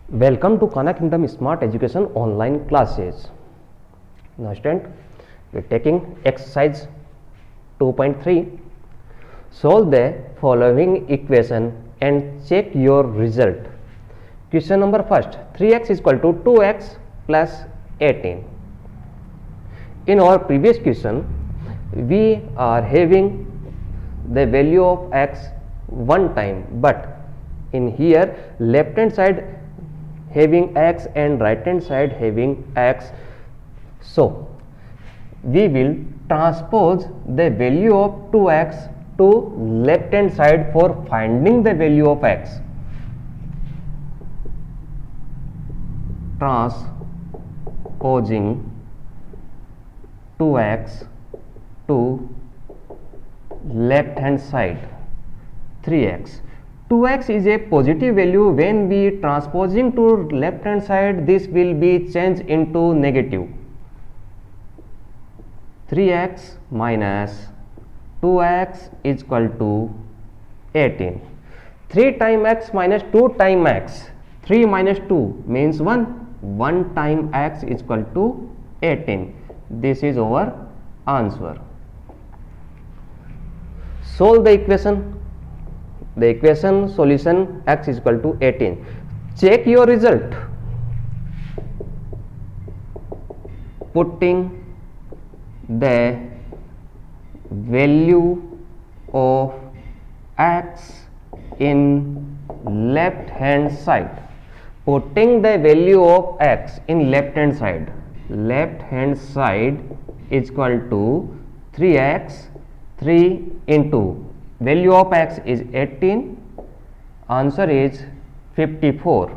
Welcome to Khan Kingdom Smart Education online classes. Now student, we are taking exercise 2.3. Solve the following equation and check your result. Question number first, 3x is equal to 2x plus 18. In our previous question, we are having the value of x one time, but in here left hand side having x and right hand side having x. So we will transpose the value of 2x to left hand side for finding the value of x. Transposing 2x to left hand side, 3x. 2x is a positive value. When we transposing to left hand side, this will be changed into negative. 3x minus 2x is equal to 18. 3 times x minus 2 times x. 3 minus 2 means 1. 1 times x is equal to 18. This is our answer. Solve the equation. The equation solution x is equal to 18. Check your result. Putting the value of x in left hand side. Putting the value of x in left hand side. Left hand side is equal to 3x. 3 into value of x is 18. Answer is 54.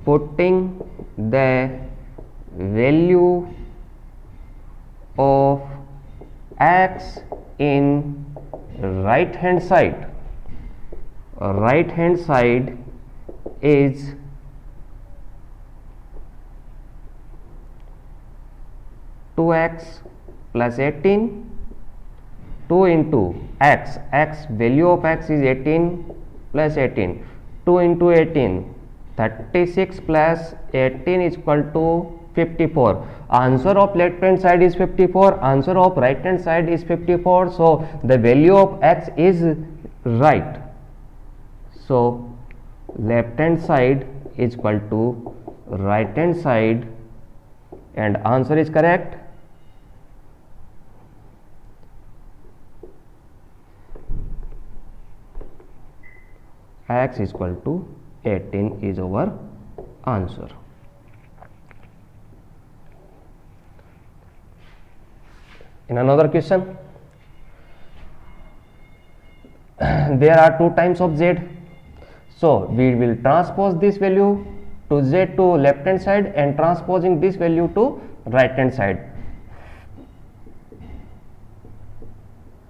Putting the value of x in right hand side. Right hand side is 2x plus 18. 2 into x, value of x is 18 plus 18, 2 into 18, 36 plus 18 is equal to 54. Answer of left hand side is 54, answer of right hand side is 54, so the value of x is right. So left hand side is equal to right hand side and answer is correct. X is equal to 18 is our answer. In another question, there are 2 times of z. So we will transpose this value to z to left hand side and transposing this value to right hand side.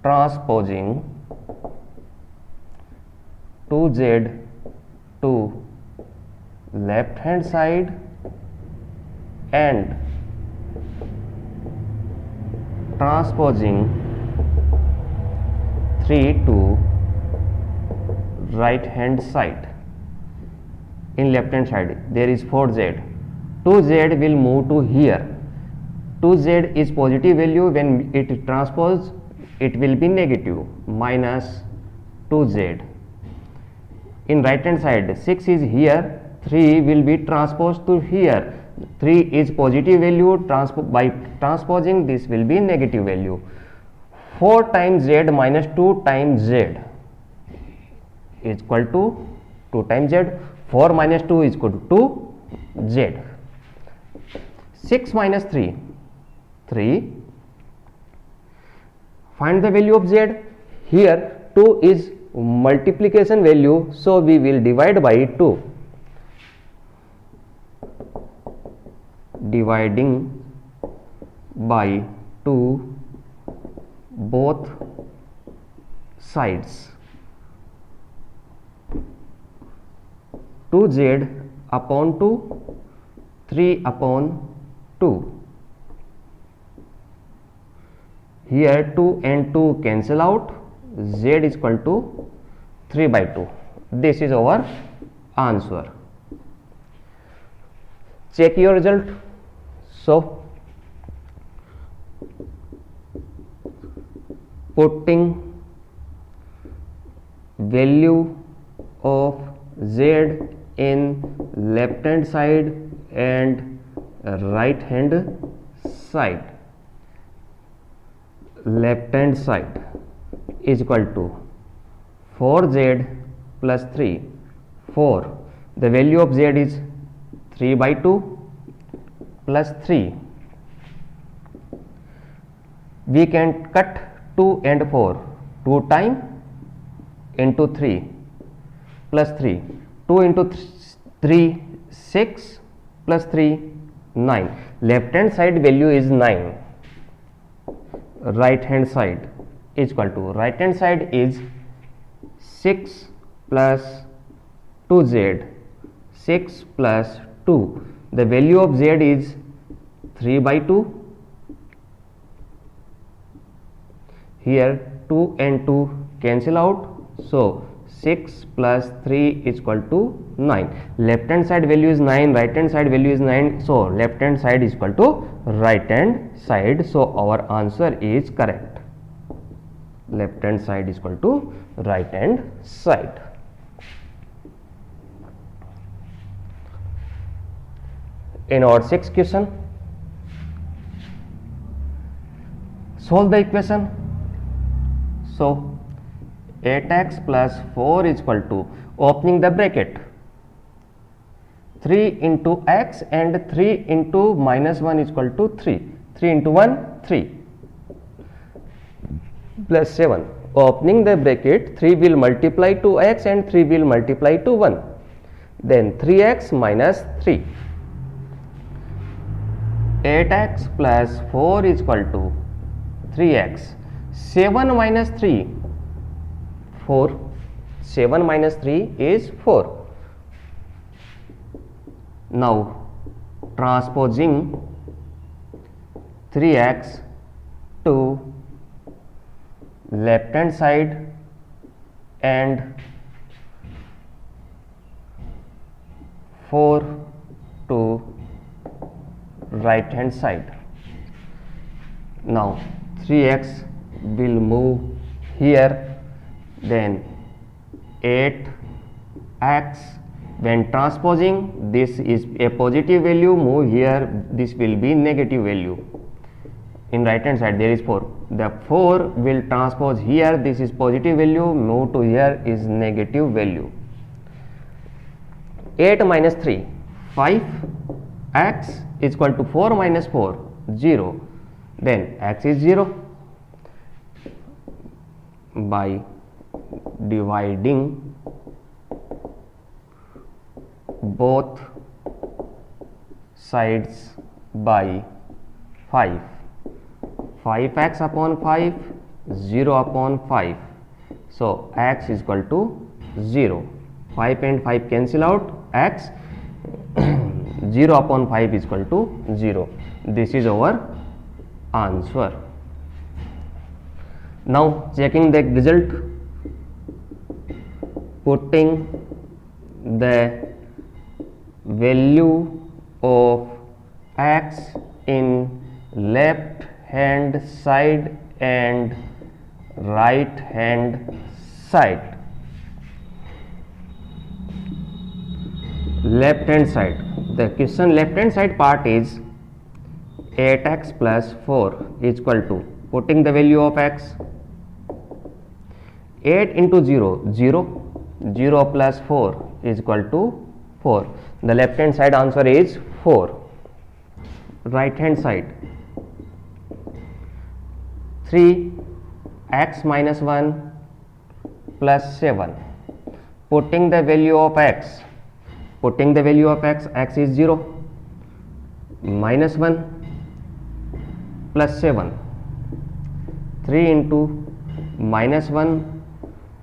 Transposing 2z to left hand side and transposing 3 to right hand side. In left hand side there is 4z. 2z will move to here. 2z is positive value. When it transpose, it will be negative, minus 2z. In right hand side 6 is here, 3 will be transposed to here. 3 is positive value, by transposing this will be negative value. 4 times z minus 2 times z is equal to 2 times z. 4 minus 2 is equal to 2 z. 6 minus 3, 3. Find the value of z. Here 2 is multiplication value, so we will divide by 2. Dividing by 2 both sides. 2z upon 2, 3 upon 2. Here 2 and 2 cancel out, z is equal to 3 by 2. This is our answer. Check your result. So putting value of z in left hand side and right hand side, left hand side is equal to 4z plus 3. 4, the value of z is 3 by 2 plus 3. We can cut 2 and 4, 2 times into 3 plus 3, 2 into 3 6 plus 3 9. Left hand side value is 9, right hand side is equal to, right hand side is 6 plus 2z, 6 plus 2, the value of z is 3 by 2. Here 2 and 2 cancel out, so 6 plus 3 is equal to 9. Left hand side value is 9, right hand side value is 9, so left hand side is equal to right hand side, so our answer is correct. Left hand side is equal to right hand side. In our sixth question, solve the equation. So 8x plus 4 is equal to, opening the bracket, 3 into x and 3 into minus 1 is equal to 3. 3 into 1, 3 plus 7. Opening the bracket, 3 will multiply to x and 3 will multiply to 1. Then 3x minus 3. 8x plus 4 is equal to 3x. 7 minus 3, 4. 7 minus 3 is 4. Now transposing 3x to left hand side and 4 to right hand side. Now 3x will move here, then 8x, when transposing, this is a positive value, move here, this will be negative value. In right hand side there is 4, the 4 will transpose here, this is positive value, move to here is negative value. 8 minus 3, 5, x is equal to 4 minus 4, 0, then x is 0. By dividing both sides by 5, 5x upon 5, 0 upon 5, so x is equal to 0. 5 and 5 cancel out, x 0 upon 5 is equal to 0. This is our answer. Now checking the result, putting the value of x in left hand side and right hand side. Left hand side, the question left hand side part is 8x plus 4 is equal to, putting the value of x, 8 into 0, 0, 0 plus 4 is equal to 4. The left hand side answer is 4. Right hand side, 3x minus 1 plus 7, putting the value of x, x is 0, minus 1 plus 7, 3 into minus 1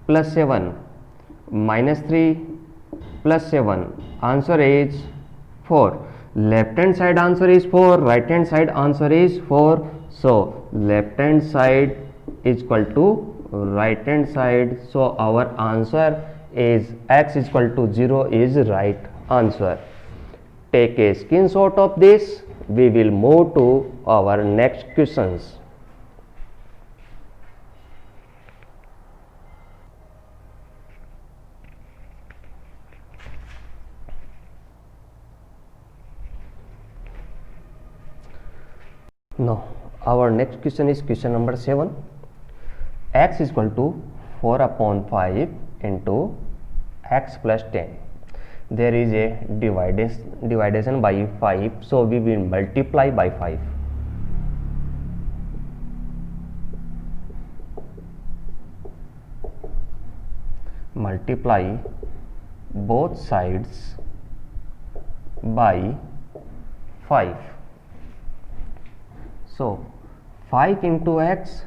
plus 7, minus 3 plus 7, answer is 4. Left hand side answer is 4, right hand side answer is 4, so left hand side is equal to right hand side, so our answer is x is equal to 0 is right answer. Take a screenshot of this. We will move to our next questions. Now our next question is question number 7. X is equal to 4 upon 5 into x plus 10. There is a division by 5, so we will multiply by 5. Multiply both sides by 5. So 5 into x,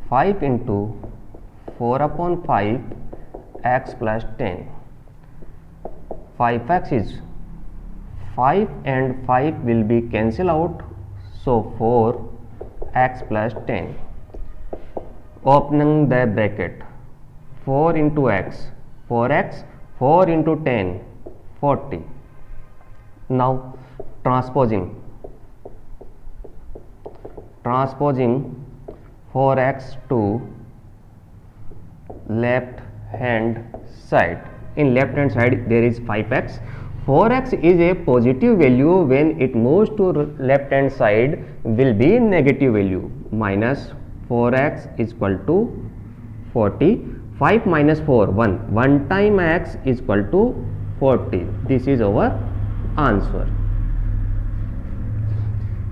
5 into 4 upon 5 x plus 10. 5x is 5 and 5 will be cancelled out, so 4x plus 10. Opening the bracket, 4 into x, 4x, 4 into 10, 40. Now transposing 4x to left hand side. In left hand side there is 5x. 4x is a positive value. When it moves to left hand side will be negative value. Minus 4x is equal to 40. 5 minus 4, 1. 1 time x is equal to 40. This is our answer.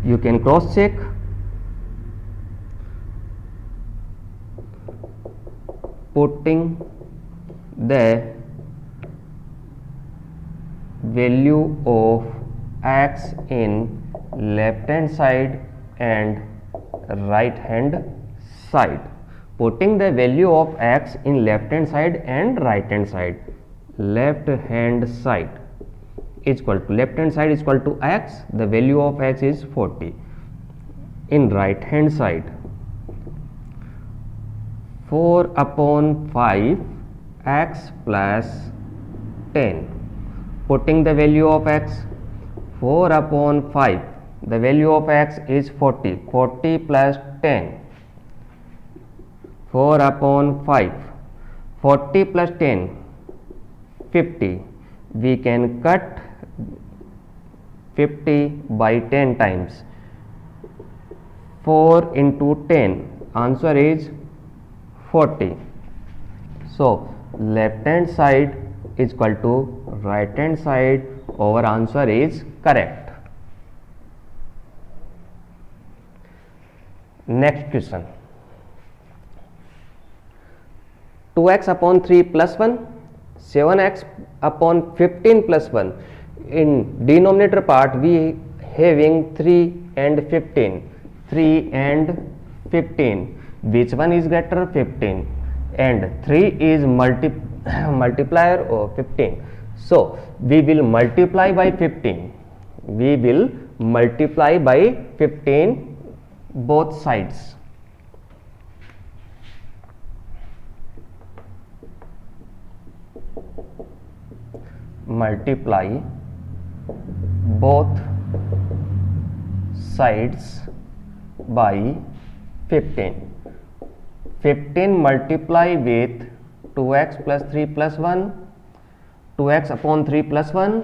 You can cross check. Putting the value of x in left hand side and right hand side. Putting the value of x in left hand side and right hand side. Left hand side is equal to x. The value of x is 40. In right hand side, 4 upon 5 x plus 10. Putting the value of x, 4 upon 5, the value of x is 40. 40 plus 10, 4 upon 5, 40 plus 10, 50. We can cut 50 by 10 times. 4 into 10, answer is 40. So left hand side is equal to right hand side. Our answer is correct. Next question. 2x upon 3 plus 1, 7x upon 15 plus 1. In denominator part we having 3 and 15. 3 and 15. Which one is greater? 15. And 3 is multiplier of 15. So we will multiply by 15. We will multiply by 15 both sides. Multiply both sides by 15. 15 multiply with 2x plus 3 plus 1, 2x upon 3 plus 1,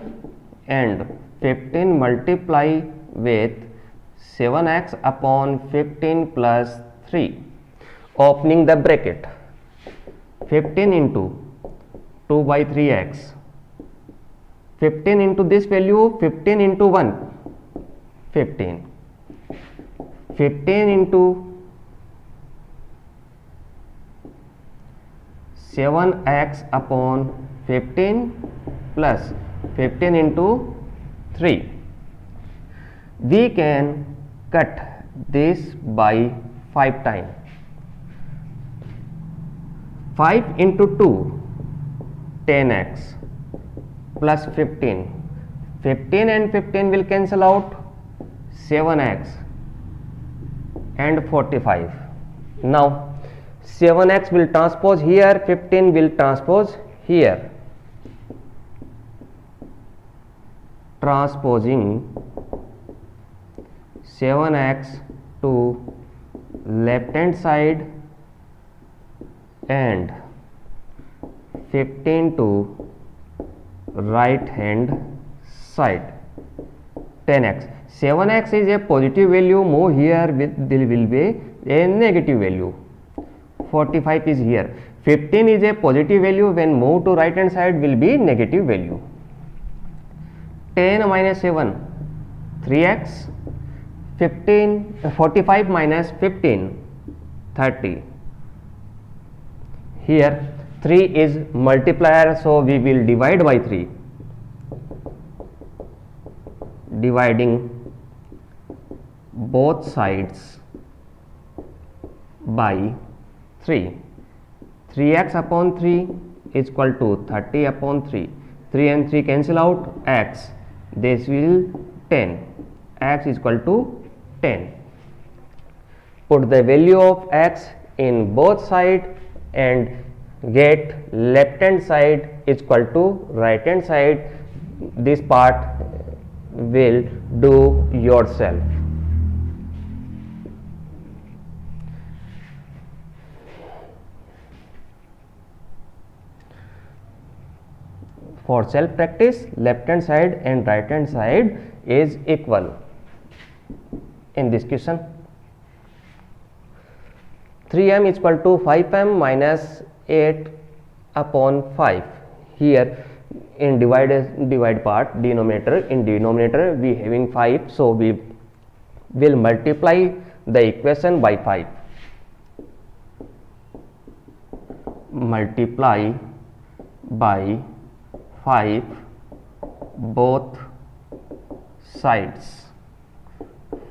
and 15 multiply with 7x upon 15 plus 3. Opening the bracket, 15 into 2 by 3x, 15 into this value, 15 into 1, 15, 15 into 7x upon 15 plus 15 into 3. We can cut this by 5 times. 5 into 2, 10x plus 15. 15 and 15 will cancel out, 7x and 45. Now 7x will transpose here, 15 will transpose here transposing 7x to left hand side and 15 to right hand side. 10x, 7x is a positive value, move here with there will be a negative value. 45 is here. 15 is a positive value, when move to right hand side will be negative value. 10 minus 7, 3x. 45 minus 15, 30. Here 3 is multiplier, so we will divide by 3. Dividing both sides by 3. 3x upon 3 is equal to 30 upon 3. 3 and 3 cancel out, x. This will 10. X is equal to 10. Put the value of x in both sides and get left hand side is equal to right hand side. This part will do yourself. For self practice, left hand side and right hand side is equal. In this question, 3m is equal to 5m minus 8 upon 5. Here in divide part, denominator, in denominator we having 5, so we will multiply the equation by 5. Multiply by 5 both sides.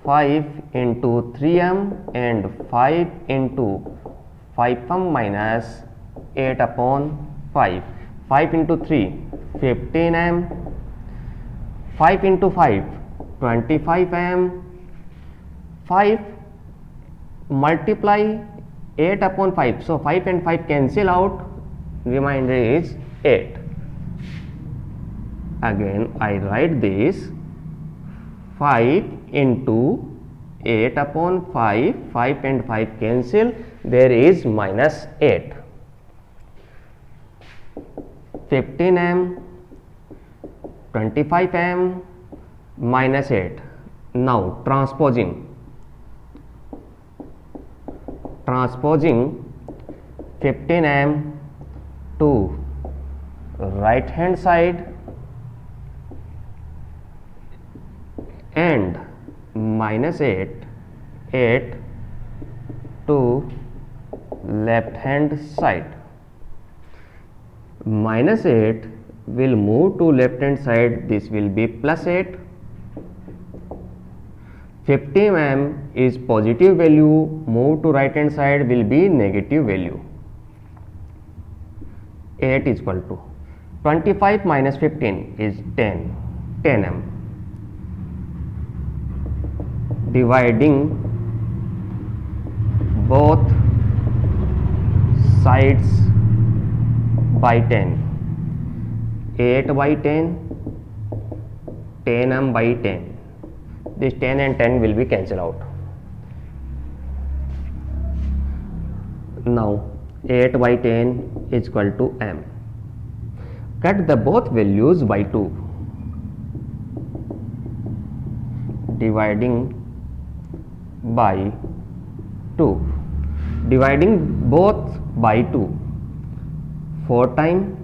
5 into 3m and 5 into 5m minus 8 upon 5. 5 into 3, 15m. 5 into 5, 25m. 5 multiply 8 upon 5. So 5 and 5 cancel out, remainder is 8. Again I write this, 5 into 8 upon 5, 5 and 5 cancel, there is minus 8. 15m, 25m, minus 8. Now transposing 15m to right hand side and minus 8 to left hand side. Minus 8 will move to left hand side, this will be plus 8. 15m is positive value, move to right hand side will be negative value. 8 is equal to 25 minus 15 is 10m. Dividing both sides by 10. 8 by 10, 10m by 10. This 10 and 10 will be cancelled out. Now 8 by 10 is equal to m. Cut the both values by 2. Dividing by 2. Dividing both by 2. 4 times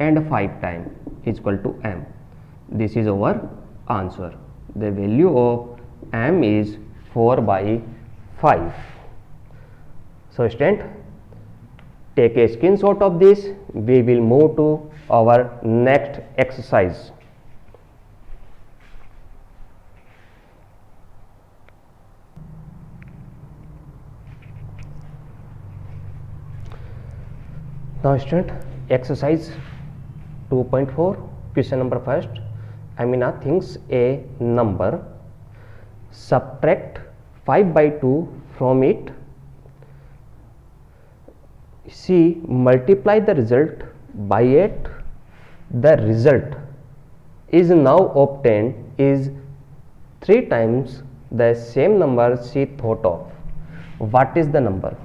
and 5 times is equal to m. This is our answer. The value of m is 4 by 5. So student, take a screenshot of this. We will move to our next exercise. Now student, exercise 2.4, question number first. Amina thinks a number, subtract 5 by 2 from it. She multiply the result by 8, the result is now obtained is 3 times the same number she thought of. What is the number?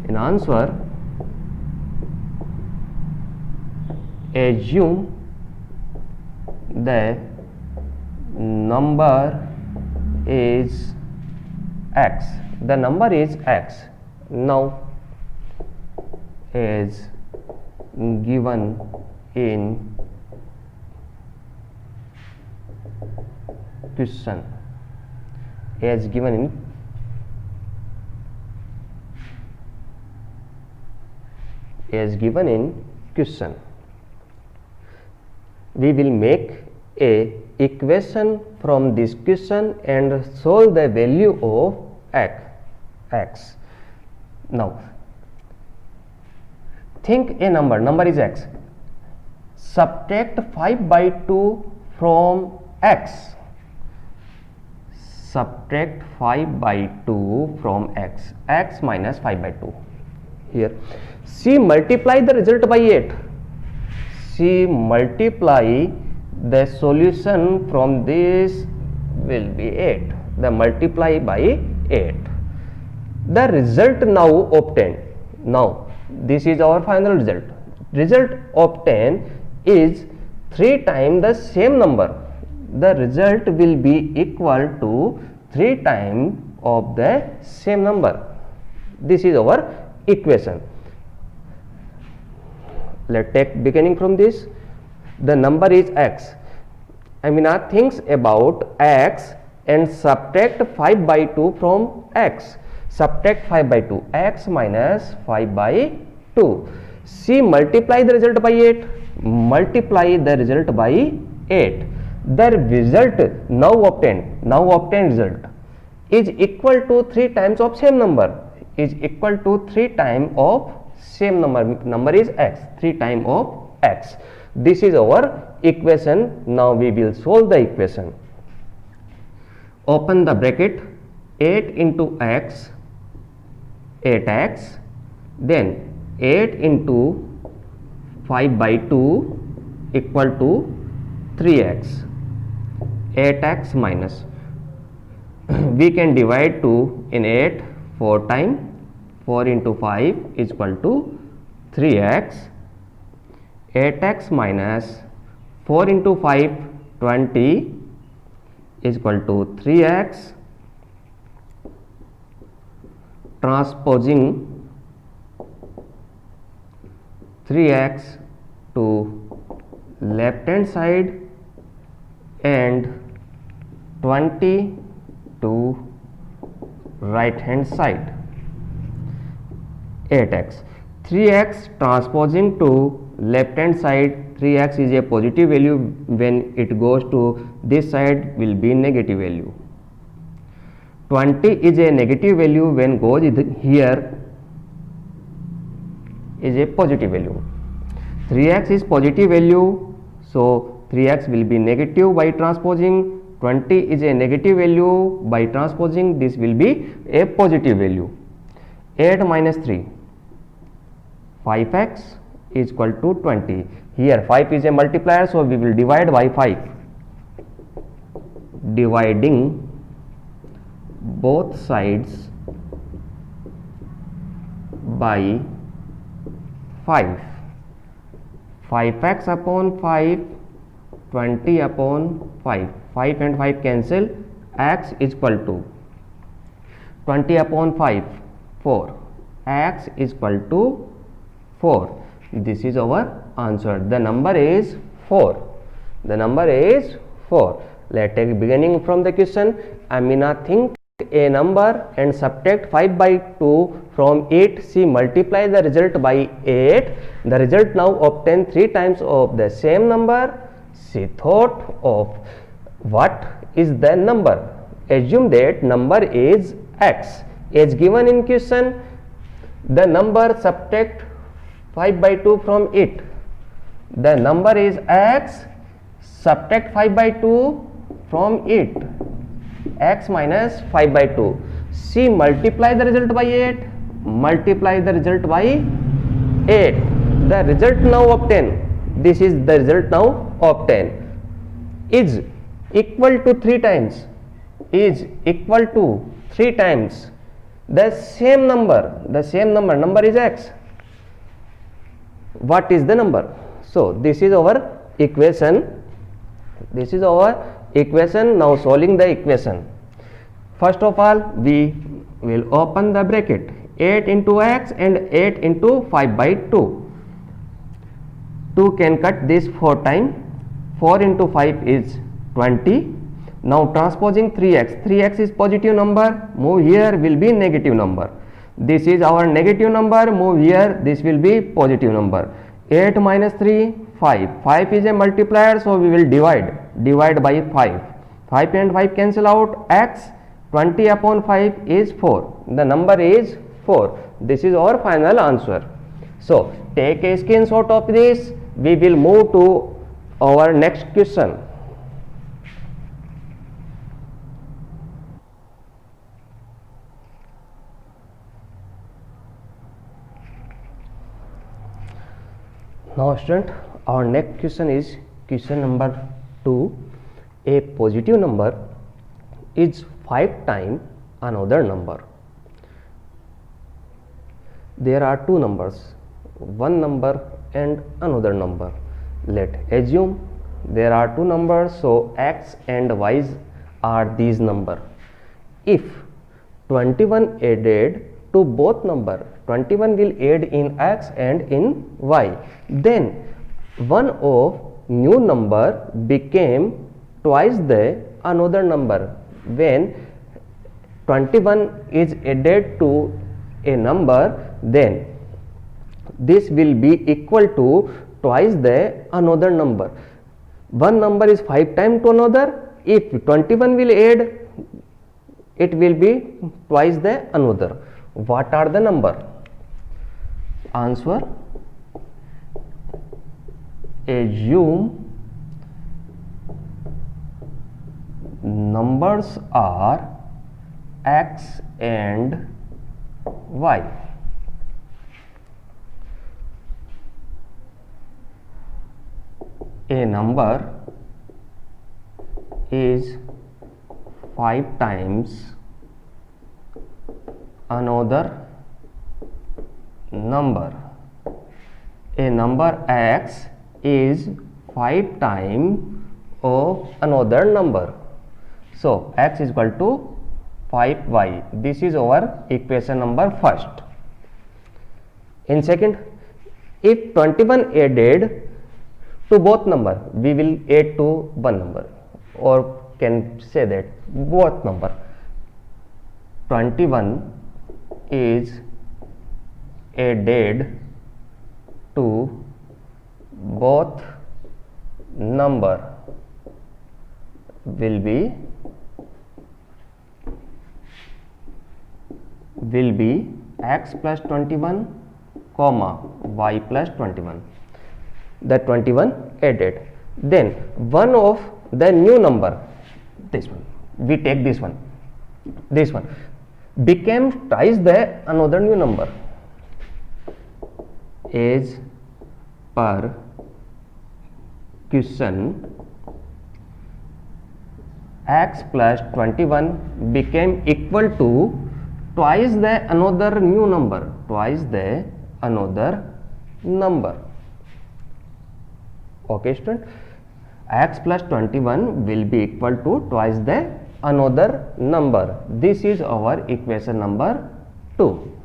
In answer, assume the number is x. The number is x. Now, as given in question, as given in question, we will make a equation from this question and solve the value of x. Now, think a number is x. Subtract 5 by 2 from x. Subtract 5 by 2 from x. X minus 5 by 2. Here, she multiply the result by 8. She multiply the solution from this will be 8. The multiply by 8. The result now obtained. Now, this is our final result. Result obtained is 3 times the same number. The result will be equal to 3 times of the same number. This is our equation. Let's take beginning from this. The number is x. Amina thinks about x and subtract 5 by 2 from x. Subtract 5 by 2. X minus 5 by 2. She multiply the result by 8. Multiply the result by 8. The result now obtained result is equal to 3 times of same number. Is equal to 3 times of same number. Number is x. 3 times of x. This is our equation. Now we will solve the equation. Open the bracket. 8 into x, 8x, then 8 into 5 by 2 equal to 3x. 8x minus, we can divide 2 in 8 4 times. 4 into 5 is equal to 3x. 8x minus 4 into 5 20 is equal to 3x. Transposing 3x to left hand side and 20 to right hand side. 8x. 3x transposing to left hand side. 3x is a positive value. When it goes to this side will be negative value. 20 is a negative value. When goes here is a positive value. 3x is positive value, so 3x will be negative by transposing. 20 is a negative value, by transposing this will be a positive value. 8 minus 3, 5x is equal to 20. Here 5 is a multiplier, so we will divide by 5. Dividing both sides by 5. 5x upon 5, 20 upon 5. 5 and 5 cancel. X is equal to 20 upon 5, 4. X is equal to 4. This is our answer. The number is 4. The number is 4. Let's take beginning from the question. Amina think a number and subtract 5 by 2 from 8. She multiply the result by 8. The result now obtained 3 times of the same number. She thought of what is the number. Assume that number is x. As given in question, the number subtract 5 by 2 from it. The number is x. Subtract 5 by 2 from it. X minus 5 by 2. She multiply the result by 8. Multiply the result by 8. the result now obtained, this is the result now obtained, is equal to 3 times, is equal to 3 times the same number is x. What is the number? So this is our equation, now solving the equation. First of all, we will open the bracket, 8 into x and 8 into 5 by 2. 2 can cut this 4 times, 4 into 5 is 20. Now transposing 3x, 3x is positive number, move here will be negative number. This is our negative number, move here, this will be positive number. 8 minus 3, 5. 5 is a multiplier, so we will divide by 5. 5 and 5 cancel out, x 20 upon 5 is 4. The number is 4. This is our final answer. So take a screenshot of this. We will move to our next question. Now student, our next question is question number 2. A positive number is 5 times another number. There are two numbers, one number and another number. Let assume there are two numbers, so x and y are these numbers. If 21 added to both number, 21 will add in x and in y, then one of new number became twice the another number. When 21 is added to a number, then this will be equal to twice the another number. One number is 5 times to another. If 21 will add, it will be twice the another. What are the number? Answer: assume numbers are x and y. A number is 5 times another number. A number x is 5 times of another number. So x is equal to 5y. This is our equation number first. In second, if 21 added to both number, we will add to one number, or can say that both number. 21 is added to both number will be x plus 21 comma y plus 21. The 21 added, then one of the new number, this one, we take this one became twice the another new number. As per question, x plus 21 became equal to twice the another new number, Okay student, x plus 21 will be equal to twice the another number. This is our equation number 2.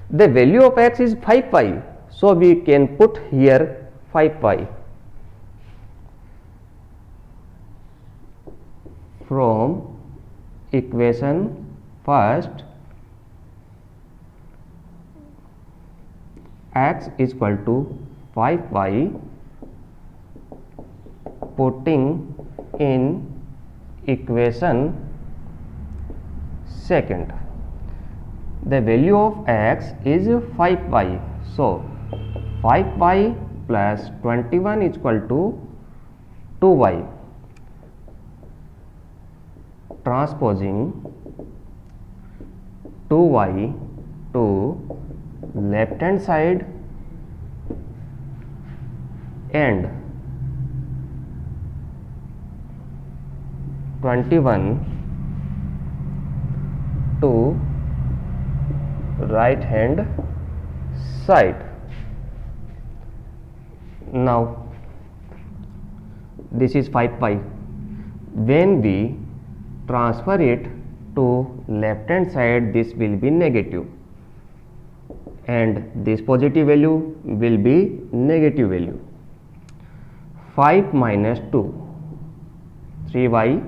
The value of x is 5y, so we can put here 5y. From equation first, x is equal to 5y, putting in equation second, the value of x is 5y, so 5y plus 21 is equal to 2y. Transposing 2y to left hand side, and 21 to right hand side. Now this is 5pi. When we transfer it to left hand side, this will be negative and this positive value will be negative value. 5 minus 2, 3y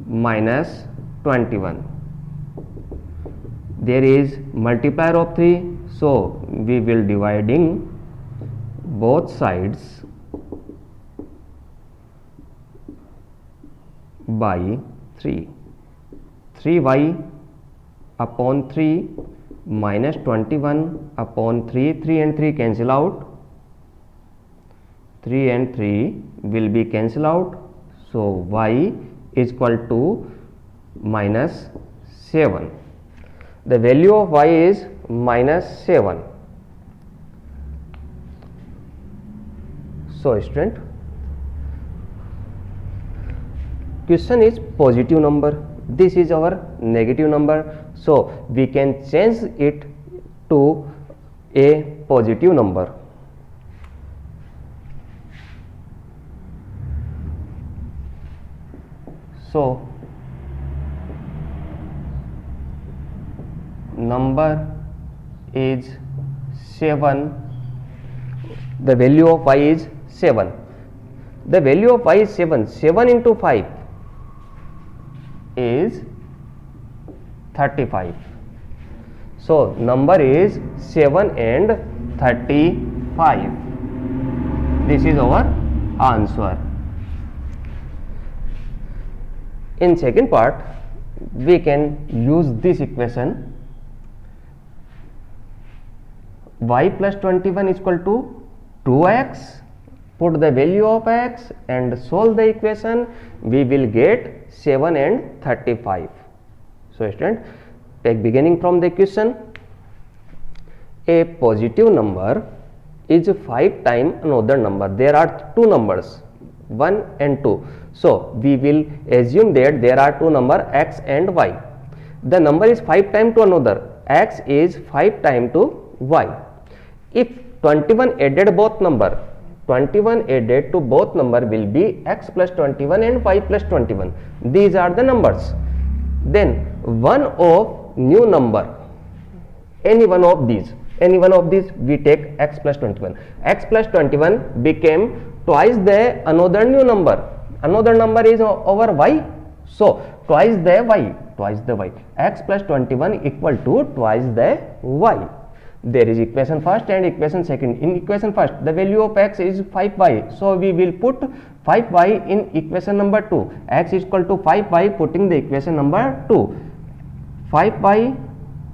minus 21. There is multiplier of 3, so we will dividing both sides by 3. 3y upon 3 minus 21 upon 3, 3 and 3 cancel out, 3 and 3 will be cancel out, so y is equal to minus 7. The value of y is minus 7. So student, question is positive number, this is our negative number, so we can change it to a positive number. So number is 7, the value of y is 7. The value of y is 7. 7 into 5 is 35. So number is 7 and 35. This is our answer. In second part, we can use this equation. Y plus 21 is equal to 2x. Put the value of x and solve the equation. We will get 7 and 35. So student, take beginning from the equation. A positive number is 5 times another number. There are two numbers, 1 and 2. So we will assume that there are two numbers x and y. The number is 5 times to another. X is 5 times to y. If 21 added both number, 21 added to both number will be x plus 21 and y plus 21. These are the numbers. Then one of new number, any one of these we take x plus 21. X plus 21 became twice the another new number. Another number is over y. So twice the y. X plus 21 equal to twice the y. There is equation first and equation second. In equation first, the value of x is 5y. So we will put 5y in equation number 2. X is equal to 5y, putting the equation number 2. 5y,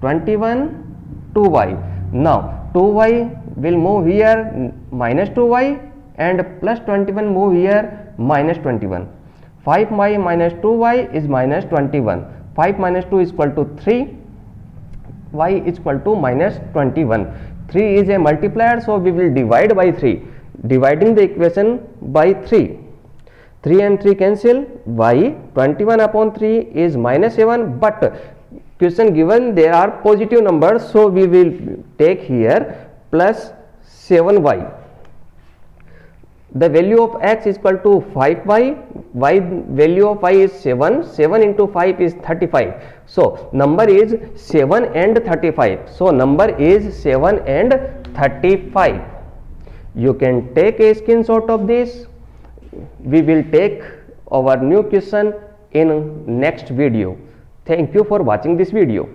21, 2y. Now 2y will move here, minus 2y, and plus 21 move here, minus 21. 5y minus 2y is minus 21. 5 minus 2 is equal to 3. Y is equal to minus 21. 3 is a multiplier, so we will divide by 3. Dividing the equation by 3. 3 and 3 cancel. Y 21 upon 3 is minus 7, but question given there are positive numbers, so we will take here plus 7y. The value of x is equal to 5y. Y value of y is 7. 7 into 5 is 35. So number is 7 and 35. So number is 7 and 35. You can take a screenshot of this. We will take our new question in next video. Thank you for watching this video.